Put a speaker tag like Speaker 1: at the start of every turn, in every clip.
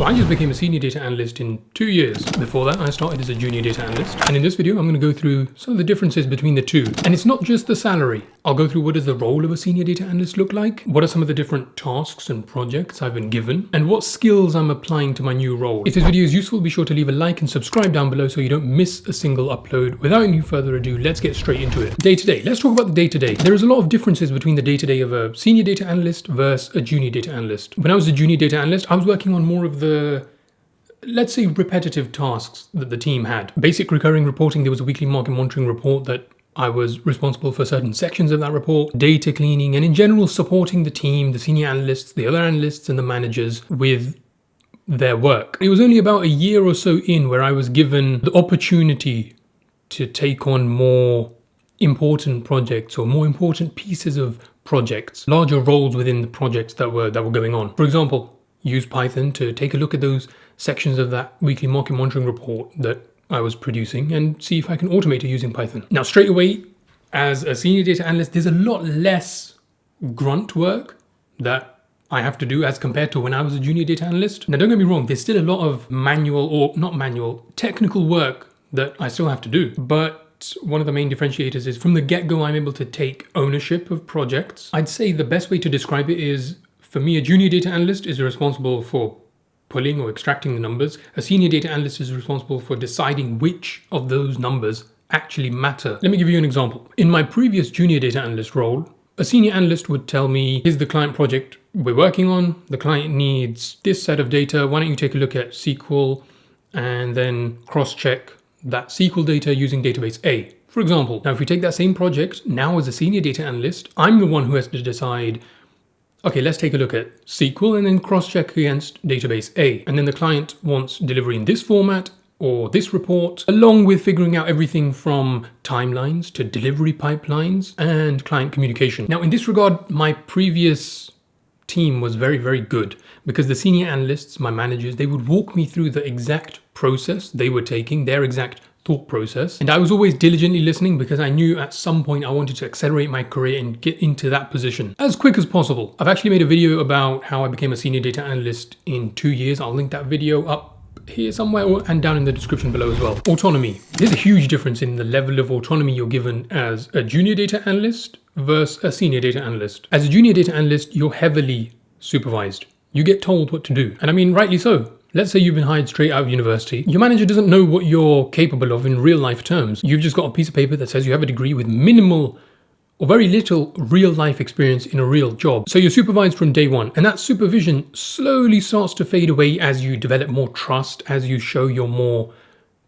Speaker 1: So I just became a senior data analyst in 2 years. Before that, I started as a junior data analyst. And in this video, I'm going to go through some of the differences between the two. And it's not just the salary. I'll go through what does the role of a senior data analyst look like? What are some of the different tasks and projects I've been given? And what skills I'm applying to my new role. If this video is useful, be sure to leave a like and subscribe down below so you don't miss a single upload. Without any further ado, let's get straight into it. Day-to-day. Let's talk about the day-to-day. There is a lot of differences between the day-to-day of a senior data analyst versus a junior data analyst. When I was a junior data analyst, I was working on more of the, let's say, repetitive tasks that the team had. Basic recurring reporting. There was a weekly market monitoring report that I was responsible for certain sections of that report, data cleaning, and in general supporting the team, the senior analysts, the other analysts and the managers with their work. It was only about a year or so in where I was given the opportunity to take on more important projects or more important pieces of projects, larger roles within the projects that were going on. For example, use Python to take a look at those sections of that weekly market monitoring report that I was producing and see if I can automate it using Python. Now, straight away, as a senior data analyst, there's a lot less grunt work that I have to do as compared to when I was a junior data analyst. Now, don't get me wrong, there's still a lot of technical work that I still have to do. But one of the main differentiators is from the get-go, I'm able to take ownership of projects. I'd say the best way to describe it is, for me, a junior data analyst is responsible for pulling or extracting the numbers. A senior data analyst is responsible for deciding which of those numbers actually matter. Let me give you an example. In my previous junior data analyst role, a senior analyst would tell me, here's the client project we're working on. The client needs this set of data. Why don't you take a look at SQL and then cross-check that SQL data using database A, for example. Now, if we take that same project, now as a senior data analyst, I'm the one who has to decide, okay, let's take a look at SQL and then cross-check against database A. And then the client wants delivery in this format or this report, along with figuring out everything from timelines to delivery pipelines and client communication. Now, in this regard, my previous team was very, very good because the senior analysts, my managers, they would walk me through the exact process they were taking, their exact thought process. And I was always diligently listening because I knew at some point I wanted to accelerate my career and get into that position as quick as possible. I've actually made a video about how I became a senior data analyst in 2 years. I'll link that video up here somewhere and down in the description below as well. Autonomy. There's a huge difference in the level of autonomy you're given as a junior data analyst versus a senior data analyst. As a junior data analyst, you're heavily supervised. You get told what to do. And I mean, rightly so. Let's say you've been hired straight out of university. Your manager doesn't know what you're capable of in real life terms. You've just got a piece of paper that says you have a degree with minimal or very little real life experience in a real job. So you're supervised from day one. And that supervision slowly starts to fade away as you develop more trust, as you show you're more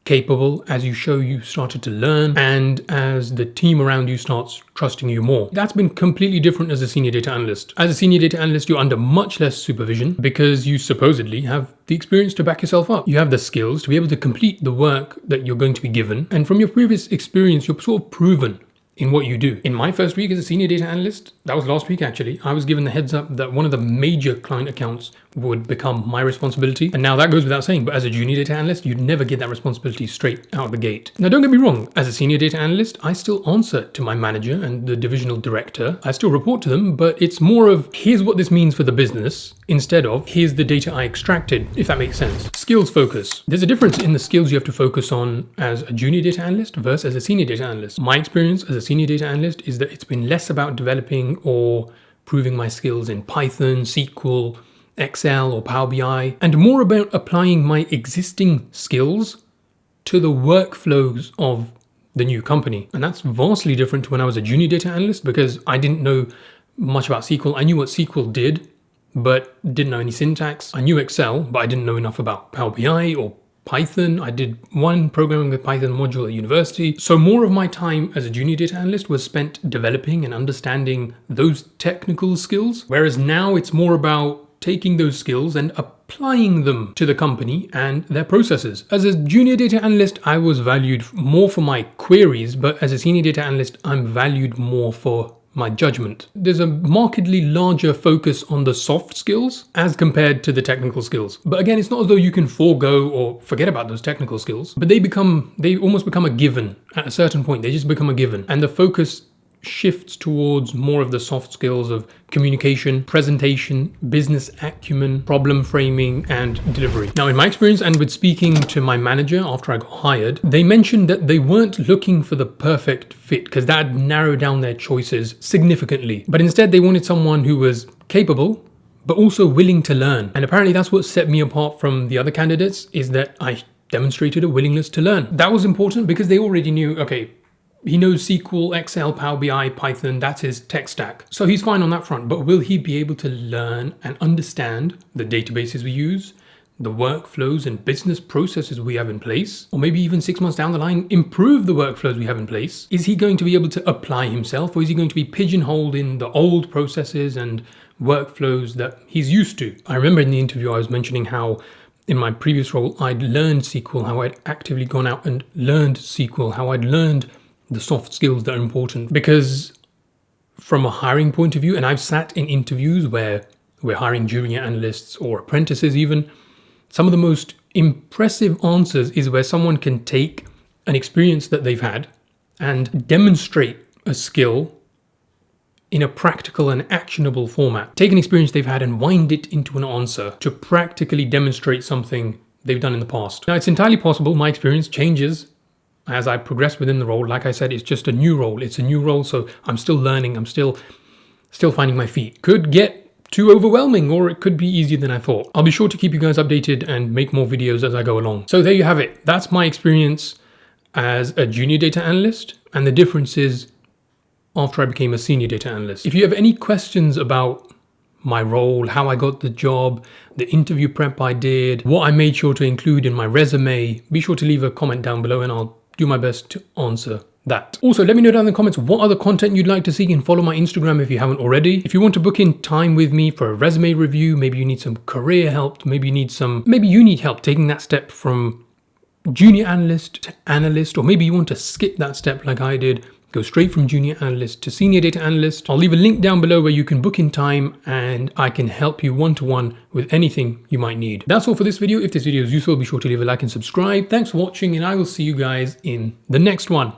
Speaker 1: capable, as you show you started to learn, and as the team around you starts trusting you more. That's been completely different as a senior data analyst. As a senior data analyst, you're under much less supervision because you supposedly have the experience to back yourself up. You have the skills to be able to complete the work that you're going to be given. And from your previous experience, you're sort of proven in what you do. In my first week as a senior data analyst, that was last week actually, I was given the heads up that one of the major client accounts would become my responsibility. And now that goes without saying, but as a junior data analyst, you'd never get that responsibility straight out of the gate. Now, don't get me wrong, as a senior data analyst, I still answer to my manager and the divisional director. I still report to them, but it's more of, here's what this means for the business, instead of, here's the data I extracted, if that makes sense. Skills focus. There's a difference in the skills you have to focus on as a junior data analyst versus as a senior data analyst. My experience as a senior data analyst is that it's been less about developing or proving my skills in Python, SQL, Excel or Power BI, and more about applying my existing skills to the workflows of the new company. And that's vastly different to when I was a junior data analyst because I didn't know much about SQL. I knew what SQL did, but didn't know any syntax. I knew Excel, but I didn't know enough about Power BI or Python. I did one programming with Python module at university. So more of my time as a junior data analyst was spent developing and understanding those technical skills. Whereas now it's more about taking those skills and applying them to the company and their processes. As a junior data analyst, I was valued more for my queries, but as a senior data analyst, I'm valued more for my judgment. There's a markedly larger focus on the soft skills as compared to the technical skills. But again, it's not as though you can forego or forget about those technical skills, but they almost become a given at a certain point. They just become a given. And the focus shifts towards more of the soft skills of communication, presentation, business acumen, problem framing, and delivery. Now, in my experience and with speaking to my manager after I got hired, they mentioned that they weren't looking for the perfect fit because that narrowed down their choices significantly. But instead, they wanted someone who was capable, but also willing to learn. And apparently that's what set me apart from the other candidates, is that I demonstrated a willingness to learn. That was important because they already knew, okay, he knows SQL, Excel, Power BI, Python, that's his tech stack. So he's fine on that front, but will he be able to learn and understand the databases we use, the workflows and business processes we have in place, or maybe even 6 months down the line, improve the workflows we have in place? Is he going to be able to apply himself, or is he going to be pigeonholed in the old processes and workflows that he's used to? I remember in the interview I was mentioning how in my previous role, I'd learned SQL, how I'd actively gone out and learned SQL, how I'd learned the soft skills that are important. Because from a hiring point of view, and I've sat in interviews where we're hiring junior analysts or apprentices even, some of the most impressive answers is where someone can take an experience that they've had and demonstrate a skill in a practical and actionable format. Take an experience they've had and wind it into an answer to practically demonstrate something they've done in the past. Now, it's entirely possible my experience changes as I progress within the role. Like I said, it's just a new role. It's a new role, so I'm still learning. I'm still finding my feet. Could get too overwhelming, or it could be easier than I thought. I'll be sure to keep you guys updated and make more videos as I go along. So there you have it. That's my experience as a junior data analyst and the differences after I became a senior data analyst. If you have any questions about my role, how I got the job, the interview prep I did, what I made sure to include in my resume, be sure to leave a comment down below and I'll do my best to answer that. Also, let me know down in the comments what other content you'd like to see, and follow my Instagram if you haven't already. If you want to book in time with me for a resume review, maybe you need some career help, maybe you need help taking that step from junior analyst to analyst, or maybe you want to skip that step like I did, go straight from junior analyst to senior data analyst, I'll leave a link down below where you can book in time and I can help you one-to-one with anything you might need. That's all for this video. If this video is useful, be sure to leave a like and subscribe. Thanks for watching, and I will see you guys in the next one.